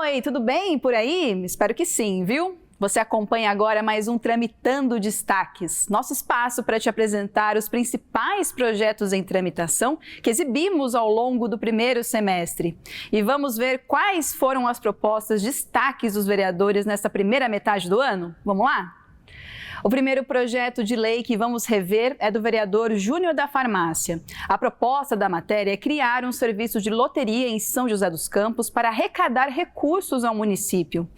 Oi, tudo bem por aí? Espero que sim, viu? Você acompanha agora mais um Tramitando Destaques, nosso espaço para te apresentar os principais projetos em tramitação que exibimos ao longo do primeiro semestre. E vamos ver quais foram as propostas destaques dos vereadores nesta primeira metade do ano? Vamos lá? O primeiro projeto de lei que vamos rever é do vereador Júnior da Farmácia. A proposta da matéria é criar um serviço de loteria em São José dos Campos para arrecadar recursos ao município.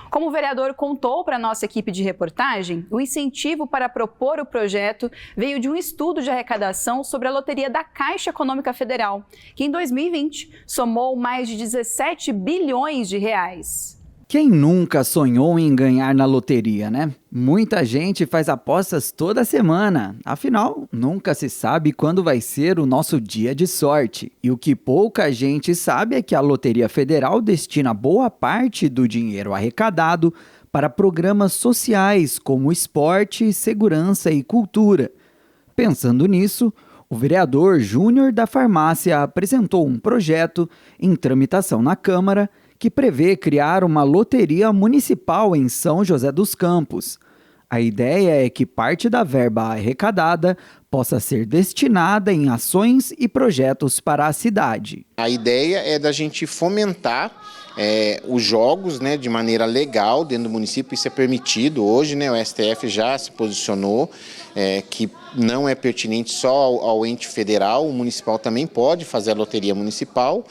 Como o vereador contou para a nossa equipe de reportagem, o incentivo para propor o projeto veio de um estudo de arrecadação sobre a loteria da Caixa Econômica Federal, que em 2020 somou mais de 17 bilhões de reais. Quem nunca sonhou em ganhar na loteria, né? Muita gente faz apostas toda semana, afinal, nunca se sabe quando vai ser o nosso dia de sorte. E o que pouca gente sabe é que a Loteria Federal destina boa parte do dinheiro arrecadado para programas sociais como esporte, segurança e cultura. Pensando nisso, o vereador Júnior da Farmácia apresentou um projeto em tramitação na Câmara que prevê criar uma loteria municipal em São José dos Campos. A ideia é que parte da verba arrecadada possa ser destinada em ações e projetos para a cidade. A ideia é da gente fomentar os jogos, né, de maneira legal dentro do município. Isso é permitido hoje, né, o STF já se posicionou que não é pertinente só ao ente federal, o municipal também pode fazer a loteria municipal.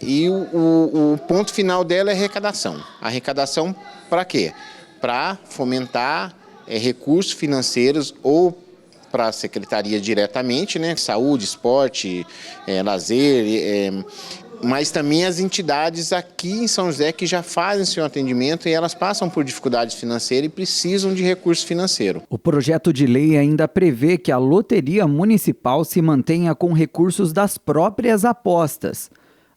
E o ponto final dela é arrecadação. Arrecadação para quê? Para fomentar recursos financeiros ou para a secretaria diretamente, né? Saúde, esporte, lazer, mas também as entidades aqui em São José que já fazem seu atendimento e elas passam por dificuldades financeiras e precisam de recurso financeiro. O projeto de lei ainda prevê que a loteria municipal se mantenha com recursos das próprias apostas.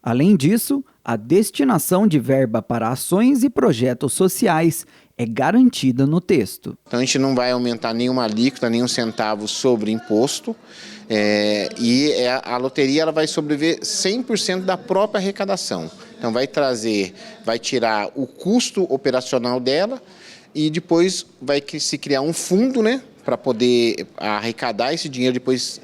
Além disso, a destinação de verba para ações e projetos sociais é garantida no texto. Então a gente não vai aumentar nenhuma alíquota, nenhum centavo sobre imposto, e a loteria ela vai sobreviver 100% da própria arrecadação. Então vai tirar o custo operacional dela e depois vai se criar um fundo, né, para poder arrecadar esse dinheiro, depois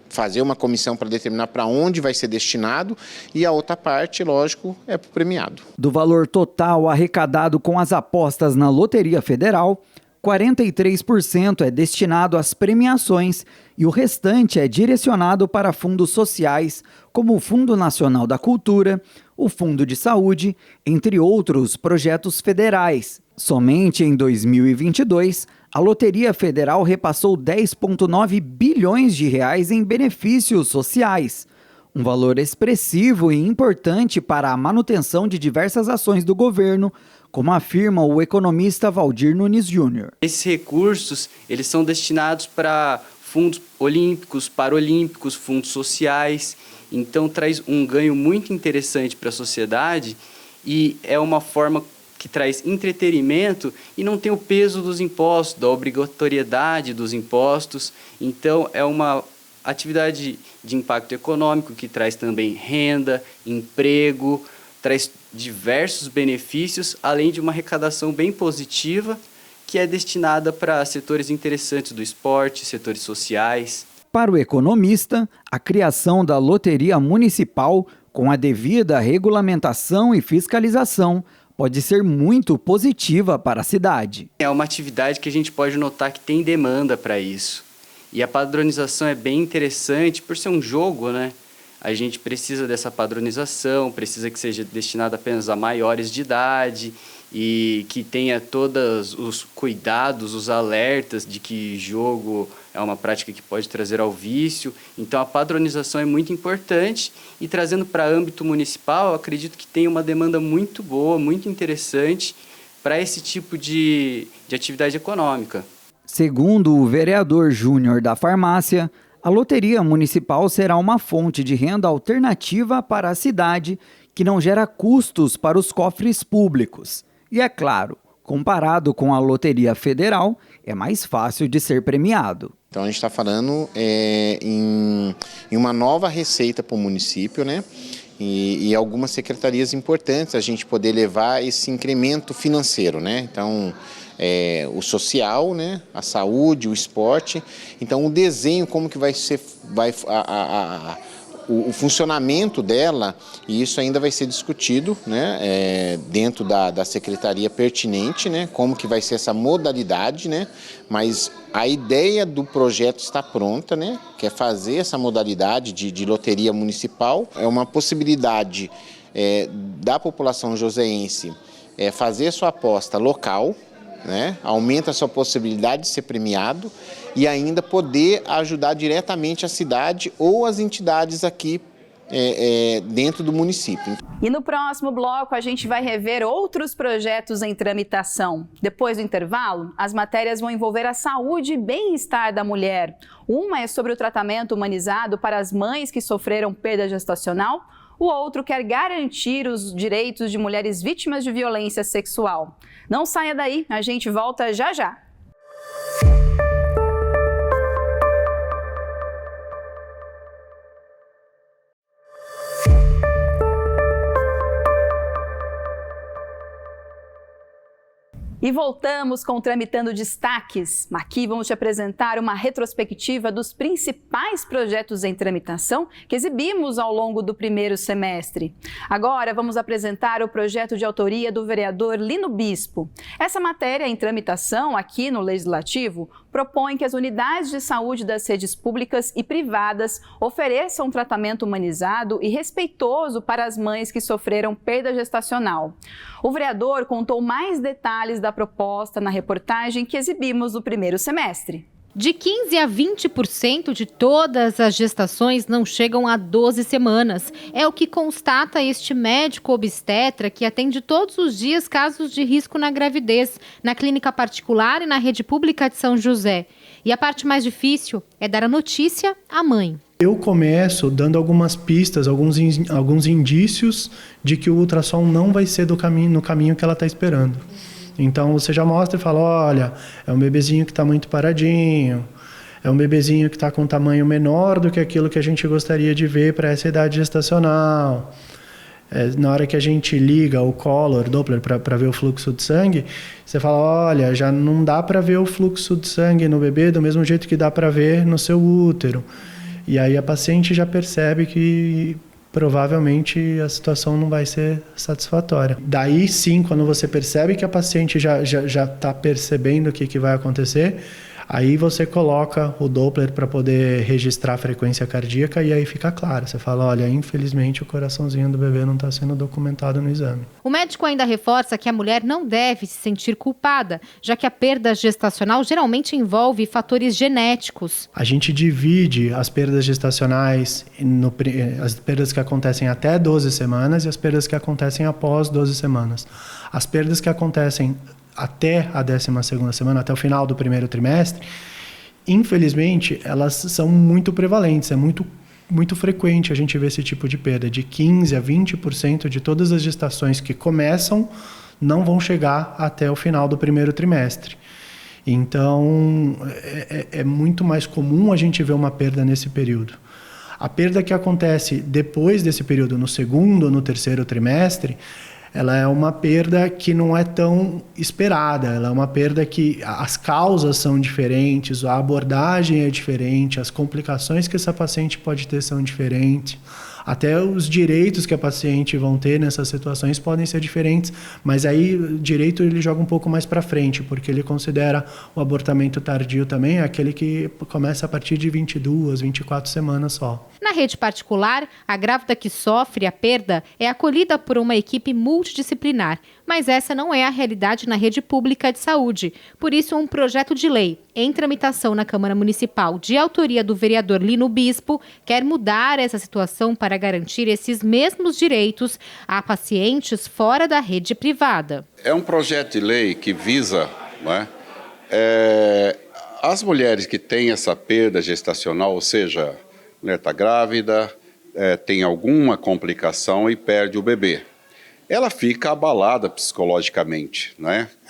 fazer uma comissão para determinar para onde vai ser destinado e a outra parte, lógico, é para o premiado. Do valor total arrecadado com as apostas na Loteria Federal, 43% é destinado às premiações e o restante é direcionado para fundos sociais, como o Fundo Nacional da Cultura, o Fundo de Saúde, entre outros projetos federais. Somente em 2022, a Loteria Federal repassou 10,9 bilhões de reais em benefícios sociais, um valor expressivo e importante para a manutenção de diversas ações do governo, como afirma o economista Valdir Nunes Júnior. Esses recursos eles são destinados para fundos olímpicos, paralímpicos, fundos sociais, então traz um ganho muito interessante para a sociedade e é uma forma que traz entretenimento e não tem o peso dos impostos, da obrigatoriedade dos impostos. Então, é uma atividade de impacto econômico que traz também renda, emprego, traz diversos benefícios, além de uma arrecadação bem positiva, que é destinada para setores interessantes do esporte, setores sociais. Para o economista, a criação da loteria municipal, com a devida regulamentação e fiscalização, pode ser muito positiva para a cidade. É uma atividade que a gente pode notar que tem demanda para isso. E a padronização é bem interessante por ser um jogo, né? A gente precisa dessa padronização, precisa que seja destinada apenas a maiores de idade e que tenha todos os cuidados, os alertas de que jogo é uma prática que pode trazer ao vício. Então a padronização é muito importante e trazendo para âmbito municipal, eu acredito que tem uma demanda muito boa, muito interessante para esse tipo de atividade econômica. Segundo o vereador Júnior da Farmácia, a loteria municipal será uma fonte de renda alternativa para a cidade que não gera custos para os cofres públicos. E é claro, comparado com a Loteria Federal, é mais fácil de ser premiado. Então a gente está falando em uma nova receita para o município, né? e algumas secretarias importantes a gente poder levar esse incremento financeiro, né? Então, o social, né? A saúde, o esporte. Então, o desenho, como que vai ser, o funcionamento dela, e isso ainda vai ser discutido, né, dentro da secretaria pertinente, né, como que vai ser essa modalidade, né, mas a ideia do projeto está pronta, né, que é fazer essa modalidade de loteria municipal. É uma possibilidade da população joseense fazer sua aposta local, né, aumenta a sua possibilidade de ser premiado e ainda poder ajudar diretamente a cidade ou as entidades aqui dentro do município. E no próximo bloco a gente vai rever outros projetos em tramitação. Depois do intervalo, as matérias vão envolver a saúde e bem-estar da mulher. Uma é sobre o tratamento humanizado para as mães que sofreram perda gestacional. O outro quer garantir os direitos de mulheres vítimas de violência sexual. Não saia daí, a gente volta já já. E voltamos com o Tramitando Destaques. Aqui vamos te apresentar uma retrospectiva dos principais projetos em tramitação que exibimos ao longo do primeiro semestre. Agora vamos apresentar o projeto de autoria do vereador Lino Bispo. Essa matéria em tramitação aqui no Legislativo propõe que as unidades de saúde das redes públicas e privadas ofereçam um tratamento humanizado e respeitoso para as mães que sofreram perda gestacional. O vereador contou mais detalhes da proposta na reportagem que exibimos no primeiro semestre. De 15% a 20% de todas as gestações não chegam a 12 semanas. É o que constata este médico obstetra que atende todos os dias casos de risco na gravidez, na clínica particular e na rede pública de São José. E a parte mais difícil é dar a notícia à mãe. Eu começo dando algumas pistas, alguns indícios de que o ultrassom não vai ser no caminho que ela está esperando. Então você já mostra e fala, olha, é um bebezinho que está muito paradinho, é um bebezinho que está com um tamanho menor do que aquilo que a gente gostaria de ver para essa idade gestacional. Na hora que a gente liga o Color, Doppler, para ver o fluxo de sangue, você fala, olha, já não dá para ver o fluxo de sangue no bebê do mesmo jeito que dá para ver no seu útero. E aí a paciente já percebe que provavelmente a situação não vai ser satisfatória. Daí sim, quando você percebe que a paciente já está percebendo o que vai acontecer, aí você coloca o Doppler para poder registrar a frequência cardíaca e aí fica claro. Você fala, olha, infelizmente o coraçãozinho do bebê não está sendo documentado no exame. O médico ainda reforça que a mulher não deve se sentir culpada, já que a perda gestacional geralmente envolve fatores genéticos. A gente divide as perdas gestacionais, as perdas que acontecem até 12 semanas e as perdas que acontecem após 12 semanas. As perdas que acontecem até a 12ª semana, até o final do primeiro trimestre, infelizmente, elas são muito prevalentes, é muito frequente a gente ver esse tipo de perda. De 15% a 20% de todas as gestações que começam não vão chegar até o final do primeiro trimestre. Então, é muito mais comum a gente ver uma perda nesse período. A perda que acontece depois desse período, no segundo ou no terceiro trimestre, ela é uma perda que não é tão esperada, ela é uma perda que as causas são diferentes, a abordagem é diferente, as complicações que essa paciente pode ter são diferentes, até os direitos que a paciente vão ter nessas situações podem ser diferentes, mas aí o direito ele joga um pouco mais para frente, porque ele considera o abortamento tardio também aquele que começa a partir de 22, 24 semanas só. Na rede particular, a grávida que sofre a perda é acolhida por uma equipe multidisciplinar, mas essa não é a realidade na rede pública de saúde. Por isso, um projeto de lei em tramitação na Câmara Municipal, de autoria do vereador Lino Bispo, quer mudar essa situação para garantir esses mesmos direitos a pacientes fora da rede privada. É um projeto de lei que visa, as mulheres que têm essa perda gestacional, ou seja, a mulher está grávida, tem alguma complicação e perde o bebê. Ela fica abalada psicologicamente,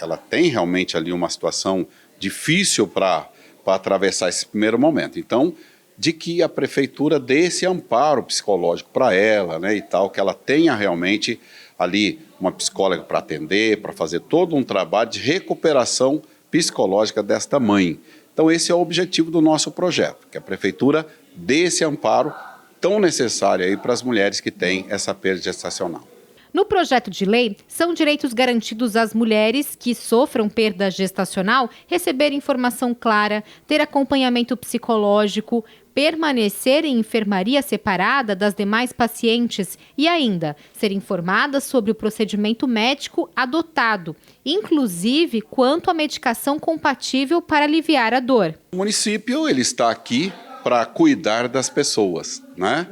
Ela tem realmente ali uma situação difícil para atravessar esse primeiro momento. Então, de que a prefeitura dê esse amparo psicológico para ela, né, e tal, que ela tenha realmente ali uma psicóloga para atender, para fazer todo um trabalho de recuperação psicológica desta mãe. Então esse é o objetivo do nosso projeto, que a prefeitura dê esse amparo tão necessário aí para as mulheres que têm essa perda gestacional. No projeto de lei, são direitos garantidos às mulheres que sofram perda gestacional receber informação clara, ter acompanhamento psicológico, permanecer em enfermaria separada das demais pacientes e ainda ser informadas sobre o procedimento médico adotado, inclusive quanto à medicação compatível para aliviar a dor. O município ele está aqui para cuidar das pessoas, né?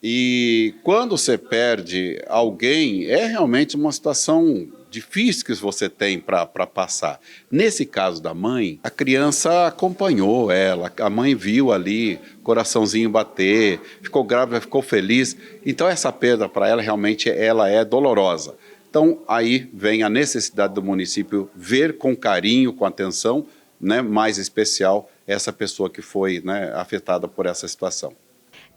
E quando você perde alguém, é realmente uma situação difícil que você tem para passar. Nesse caso da mãe, a criança acompanhou ela, a mãe viu ali, coraçãozinho bater, ficou grávida, ficou feliz. Então essa perda para ela realmente ela é dolorosa. Então aí vem a necessidade do município ver com carinho, com atenção, né, mais especial essa pessoa que foi, né, afetada por essa situação.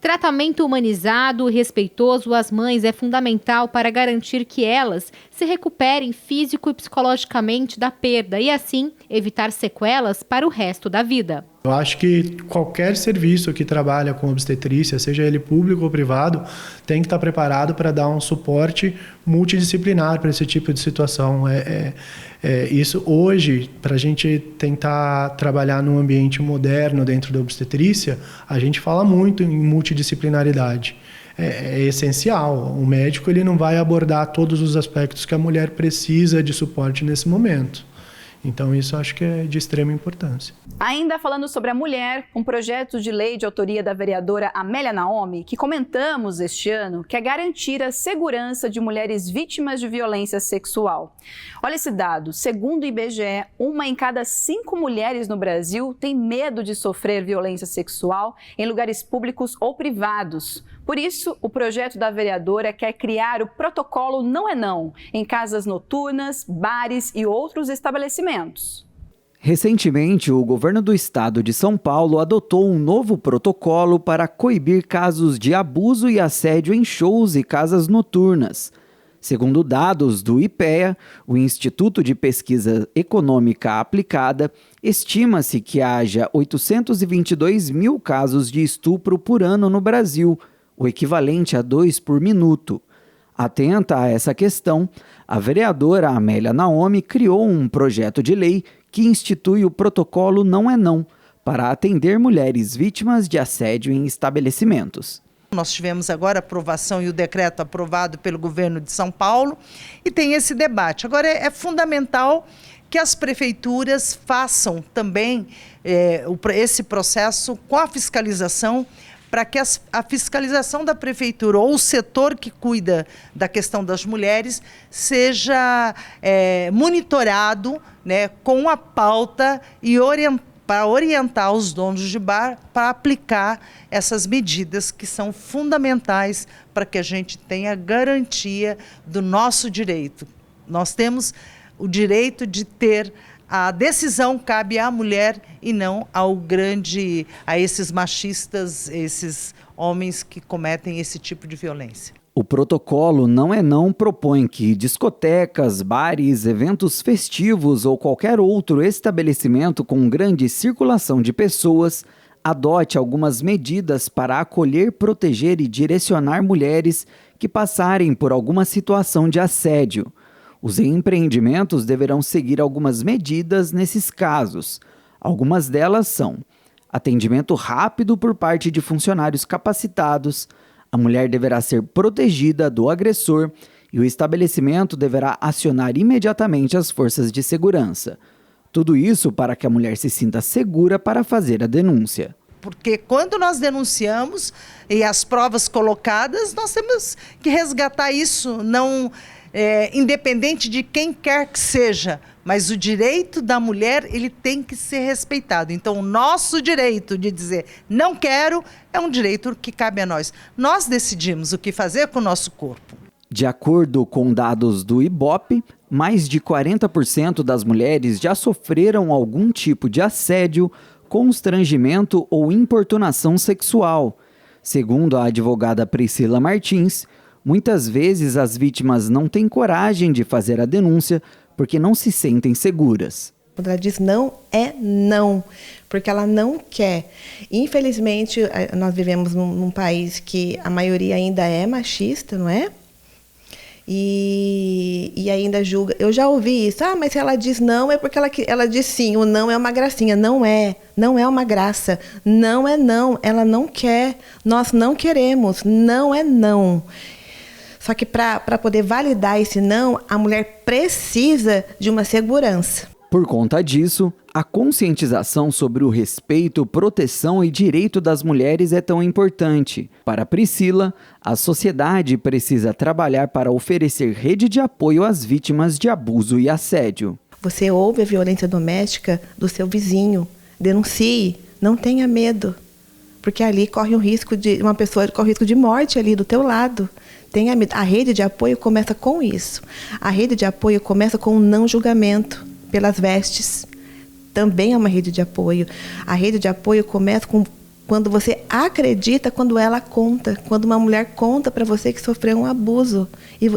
Tratamento humanizado e respeitoso às mães é fundamental para garantir que elas se recuperem físico e psicologicamente da perda e, assim, evitar sequelas para o resto da vida. Eu acho que qualquer serviço que trabalha com obstetrícia, seja ele público ou privado, tem que estar preparado para dar um suporte multidisciplinar para esse tipo de situação. Isso hoje, para a gente tentar trabalhar num ambiente moderno dentro da obstetrícia, a gente fala muito em multidisciplinaridade. É essencial. O médico ele não vai abordar todos os aspectos que a mulher precisa de suporte nesse momento. Então, isso acho que é de extrema importância. Ainda falando sobre a mulher, um projeto de lei de autoria da vereadora Amélia Naomi, que comentamos este ano, quer garantir a segurança de mulheres vítimas de violência sexual. Olha esse dado, segundo o IBGE, 1 em cada 5 mulheres no Brasil tem medo de sofrer violência sexual em lugares públicos ou privados. Por isso, o projeto da vereadora quer criar o protocolo Não é Não em casas noturnas, bares e outros estabelecimentos. Recentemente, o governo do estado de São Paulo adotou um novo protocolo para coibir casos de abuso e assédio em shows e casas noturnas. Segundo dados do IPEA, o Instituto de Pesquisa Econômica Aplicada, estima-se que haja 822 mil casos de estupro por ano no Brasil, o equivalente a 2 por minuto. Atenta a essa questão, a vereadora Amélia Naomi criou um projeto de lei que institui o protocolo Não é Não, para atender mulheres vítimas de assédio em estabelecimentos. Nós tivemos agora a aprovação e o decreto aprovado pelo governo de São Paulo e tem esse debate. Agora é fundamental que as prefeituras façam também esse processo com a fiscalização, para que a fiscalização da prefeitura ou o setor que cuida da questão das mulheres seja monitorado, né, com a pauta e para orientar os donos de bar para aplicar essas medidas que são fundamentais para que a gente tenha garantia do nosso direito. Nós temos o direito de ter a decisão cabe à mulher e não a esses machistas, esses homens que cometem esse tipo de violência. O protocolo Não é Não propõe que discotecas, bares, eventos festivos ou qualquer outro estabelecimento com grande circulação de pessoas adote algumas medidas para acolher, proteger e direcionar mulheres que passarem por alguma situação de assédio. Os empreendimentos deverão seguir algumas medidas nesses casos. Algumas delas são: atendimento rápido por parte de funcionários capacitados, a mulher deverá ser protegida do agressor e o estabelecimento deverá acionar imediatamente as forças de segurança. Tudo isso para que a mulher se sinta segura para fazer a denúncia. Porque quando nós denunciamos e as provas colocadas, nós temos que resgatar isso, não independente de quem quer que seja, mas o direito da mulher ele tem que ser respeitado. Então, o nosso direito de dizer não quero é um direito que cabe a nós. Nós decidimos o que fazer com o nosso corpo. De acordo com dados do IBOPE, mais de 40% das mulheres já sofreram algum tipo de assédio, constrangimento ou importunação sexual. Segundo a advogada Priscila Martins, muitas vezes as vítimas não têm coragem de fazer a denúncia porque não se sentem seguras. Quando ela diz não, é não, porque ela não quer. Infelizmente, nós vivemos num país que a maioria ainda é machista, não é? E ainda julga. Eu já ouvi isso. Mas se ela diz não, é porque ela diz sim. O não é uma gracinha. Não é uma graça. Não é não. Ela não quer. Nós não queremos. Não é não. Só que para poder validar esse não, a mulher precisa de uma segurança. Por conta disso, a conscientização sobre o respeito, proteção e direito das mulheres é tão importante. Para Priscila, a sociedade precisa trabalhar para oferecer rede de apoio às vítimas de abuso e assédio. Você ouve a violência doméstica do seu vizinho, denuncie, não tenha medo, porque ali corre um risco de uma pessoa corre risco de morte ali do teu lado. Tenha medo. A rede de apoio começa com isso. A rede de apoio começa com o não julgamento pelas vestes. Também é uma rede de apoio. A rede de apoio começa quando você acredita, quando ela conta. Quando uma mulher conta para você que sofreu um abuso.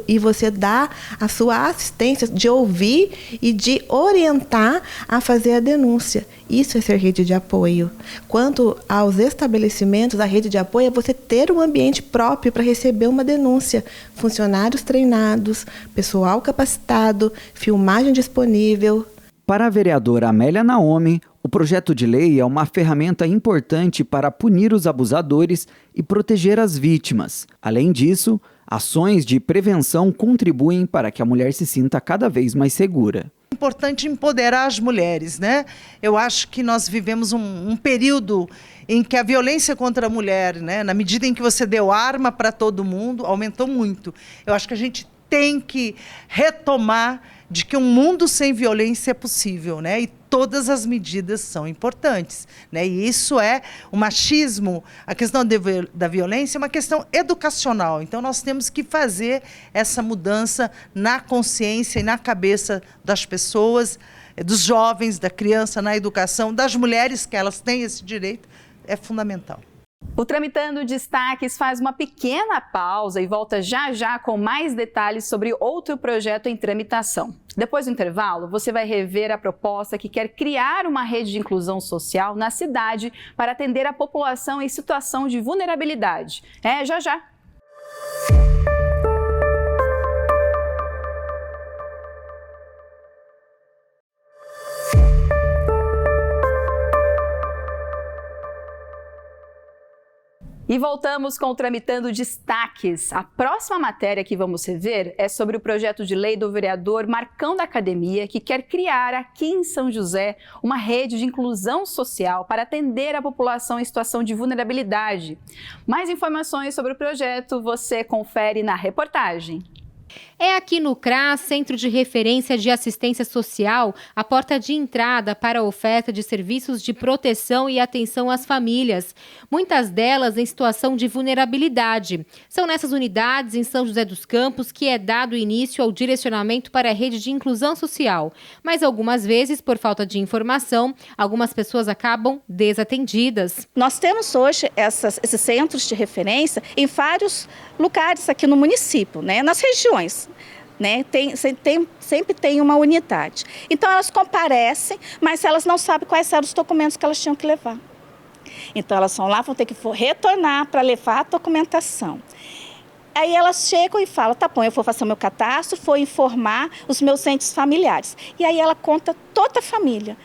E você dá a sua assistência de ouvir e de orientar a fazer a denúncia. Isso é ser rede de apoio. Quanto aos estabelecimentos, a rede de apoio é você ter um ambiente próprio para receber uma denúncia. Funcionários treinados, pessoal capacitado, filmagem disponível. Para a vereadora Amélia Naomi, o projeto de lei é uma ferramenta importante para punir os abusadores e proteger as vítimas. Além disso, ações de prevenção contribuem para que a mulher se sinta cada vez mais segura. É importante empoderar as mulheres, né? Eu acho que nós vivemos um período em que a violência contra a mulher, né, na medida em que você deu arma para todo mundo, aumentou muito. Eu acho que a gente tem que retomar de que um mundo sem violência é possível, né? E todas as medidas são importantes, né? E isso é o machismo, a questão da violência é uma questão educacional. Então nós temos que fazer essa mudança na consciência e na cabeça das pessoas, dos jovens, da criança, na educação, das mulheres, que elas têm esse direito, é fundamental. O Tramitando Destaques faz uma pequena pausa e volta já já com mais detalhes sobre outro projeto em tramitação. Depois do intervalo, você vai rever a proposta que quer criar uma rede de inclusão social na cidade para atender a população em situação de vulnerabilidade. Já já! E voltamos com o Tramitando Destaques. A próxima matéria que vamos rever é sobre o projeto de lei do vereador Marcão da Academia, que quer criar aqui em São José uma rede de inclusão social para atender a população em situação de vulnerabilidade. Mais informações sobre o projeto você confere na reportagem. É aqui no CRAS, Centro de Referência de Assistência Social, a porta de entrada para a oferta de serviços de proteção e atenção às famílias, muitas delas em situação de vulnerabilidade. São nessas unidades, em São José dos Campos, que é dado início ao direcionamento para a rede de inclusão social. Mas algumas vezes, por falta de informação, algumas pessoas acabam desatendidas. Nós temos hoje esses centros de referência em vários lugares aqui no município, né? Nas regiões. Né? Sempre tem uma unidade. Então elas comparecem, mas elas não sabem quais eram os documentos que elas tinham que levar. Então elas vão lá, vão ter que retornar para levar a documentação. Aí elas chegam e falam, tá bom, eu vou fazer o meu cadastro, vou informar os meus entes familiares. E aí ela conta toda a família.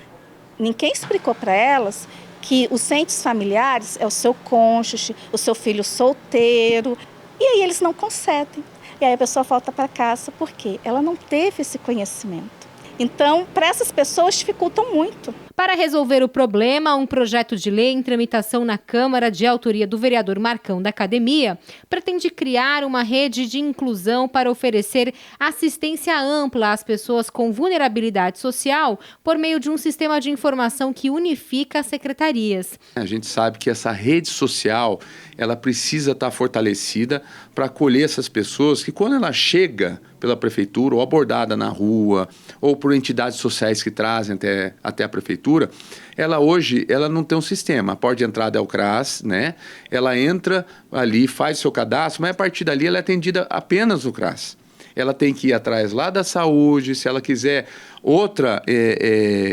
Ninguém explicou para elas que os entes familiares é o seu cônjuge, o seu filho solteiro, e aí eles não concedem. E aí a pessoa volta para casa porque ela não teve esse conhecimento. Então, para essas pessoas, dificultam muito. Para resolver o problema, um projeto de lei em tramitação na Câmara, de autoria do vereador Marcão da Academia, pretende criar uma rede de inclusão para oferecer assistência ampla às pessoas com vulnerabilidade social por meio de um sistema de informação que unifica as secretarias. A gente sabe que essa rede social, ela precisa estar fortalecida para acolher essas pessoas que, quando ela chega pela prefeitura ou abordada na rua ou por entidades sociais que trazem até a prefeitura, ela hoje não tem um sistema. A porta de entrada é o CRAS, né? Ela entra ali, faz o seu cadastro, mas a partir dali ela é atendida apenas no CRAS. Ela tem que ir atrás lá da saúde, se ela quiser outra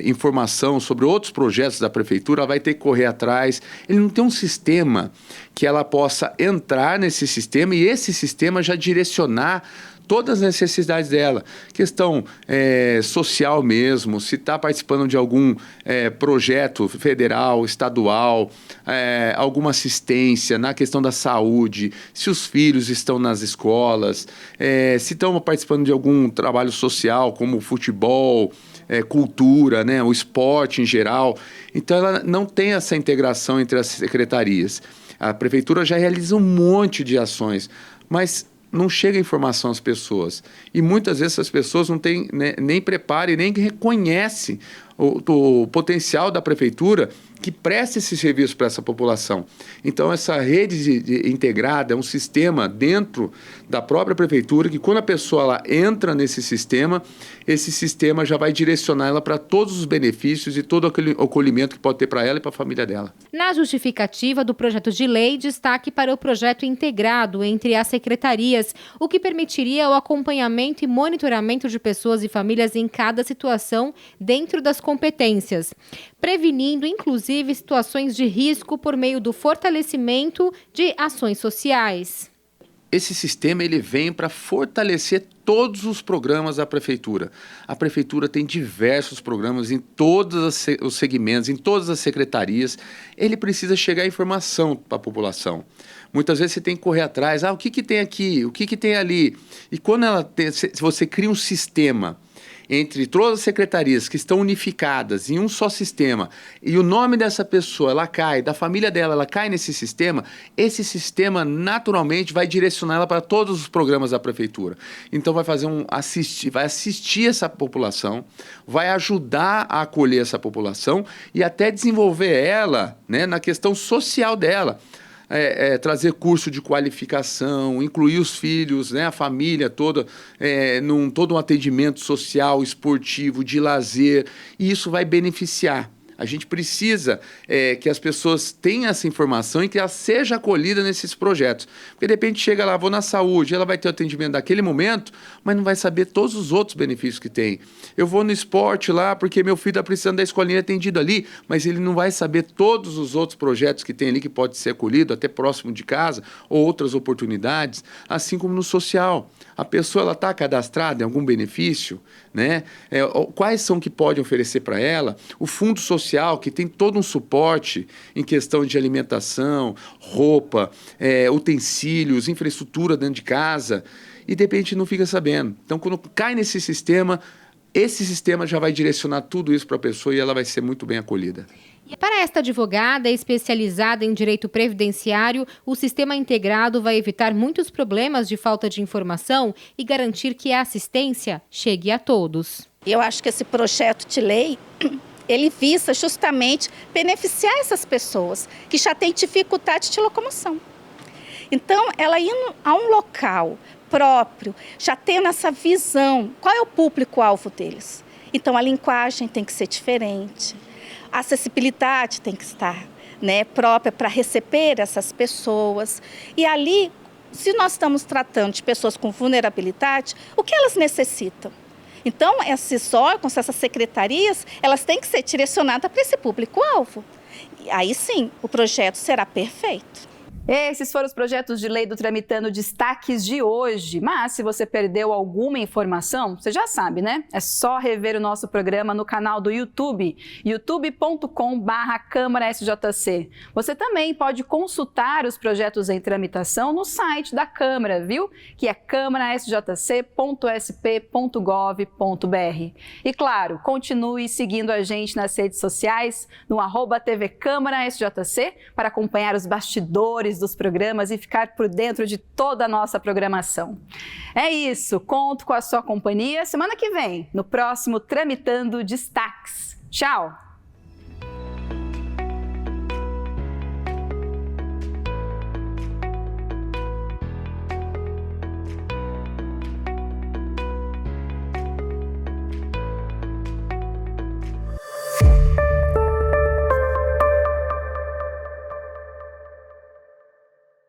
informação sobre outros projetos da prefeitura, ela vai ter que correr atrás. Ele não tem um sistema que ela possa entrar nesse sistema e esse sistema já direcionar todas as necessidades dela. Questão social mesmo, se está participando de algum projeto federal, estadual, alguma assistência na questão da saúde, se os filhos estão nas escolas, se estão participando de algum trabalho social, como futebol, cultura, né, o esporte em geral. Então, ela não tem essa integração entre as secretarias. A prefeitura já realiza um monte de ações, mas não chega informação às pessoas. E muitas vezes as pessoas não têm nem preparo e nem reconhecem o potencial da prefeitura que presta esse serviço para essa população. Então, essa rede integrada é um sistema dentro da própria prefeitura que, quando a pessoa ela entra nesse sistema, esse sistema já vai direcionar ela para todos os benefícios e todo aquele acolhimento que pode ter para ela e para a família dela. Na justificativa do projeto de lei, destaque para o projeto integrado entre as secretarias, o que permitiria o acompanhamento e monitoramento de pessoas e famílias em cada situação dentro das competências, prevenindo, inclusive, situações de risco por meio do fortalecimento de ações sociais. Esse sistema ele vem para fortalecer todos os programas da prefeitura. A prefeitura tem diversos programas em todos os segmentos, em todas as secretarias. Ele precisa chegar a informação para a população. Muitas vezes você tem que correr atrás. O que tem aqui? O que tem ali? E quando se você cria um sistema entre todas as secretarias que estão unificadas em um só sistema e o nome dessa pessoa, ela cai, da família dela, ela cai nesse sistema, esse sistema naturalmente vai direcionar ela para todos os programas da prefeitura. Então vai assistir essa população, vai ajudar a acolher essa população e até desenvolver ela, né, na questão social dela. Trazer curso de qualificação, incluir os filhos, né, a família toda, todo um atendimento social, esportivo, de lazer, e isso vai beneficiar. A gente precisa que as pessoas tenham essa informação e que ela seja acolhida nesses projetos. Porque, de repente, chega lá, vou na saúde, ela vai ter o atendimento naquele momento, mas não vai saber todos os outros benefícios que tem. Eu vou no esporte lá porque meu filho está precisando da escolinha atendido ali, mas ele não vai saber todos os outros projetos que tem ali que pode ser acolhido, até próximo de casa, ou outras oportunidades, assim como no social. A pessoa está cadastrada em algum benefício, né? Quais são que pode oferecer para ela? O fundo social, que tem todo um suporte em questão de alimentação, roupa, utensílios, infraestrutura dentro de casa, e de repente não fica sabendo. Então, quando cai nesse sistema, esse sistema já vai direcionar tudo isso para a pessoa e ela vai ser muito bem acolhida. Para esta advogada especializada em direito previdenciário, o sistema integrado vai evitar muitos problemas de falta de informação e garantir que a assistência chegue a todos. Eu acho que esse projeto de lei, ele visa justamente beneficiar essas pessoas que já têm dificuldade de locomoção. Então, ela indo a um local próprio, já tendo essa visão, qual é o público-alvo deles? Então, a linguagem tem que ser diferente. A acessibilidade tem que estar, né, própria para receber essas pessoas. E ali, se nós estamos tratando de pessoas com vulnerabilidade, o que elas necessitam? Então, esses órgãos, essas secretarias, elas têm que ser direcionadas para esse público-alvo. E aí sim, o projeto será perfeito. Esses foram os projetos de lei do Tramitando Destaques de hoje. Mas se você perdeu alguma informação, você já sabe, né? É só rever o nosso programa no canal do YouTube, youtube.com/CâmaraSJC. Você também pode consultar os projetos em tramitação no site da Câmara, viu? Que é câmarasjc.sp.gov.br. E claro, continue seguindo a gente nas redes sociais, no @TV Câmara SJC, para acompanhar os bastidores dos programas e ficar por dentro de toda a nossa programação. É isso, conto com a sua companhia semana que vem, no próximo Tramitando Destaques. Tchau!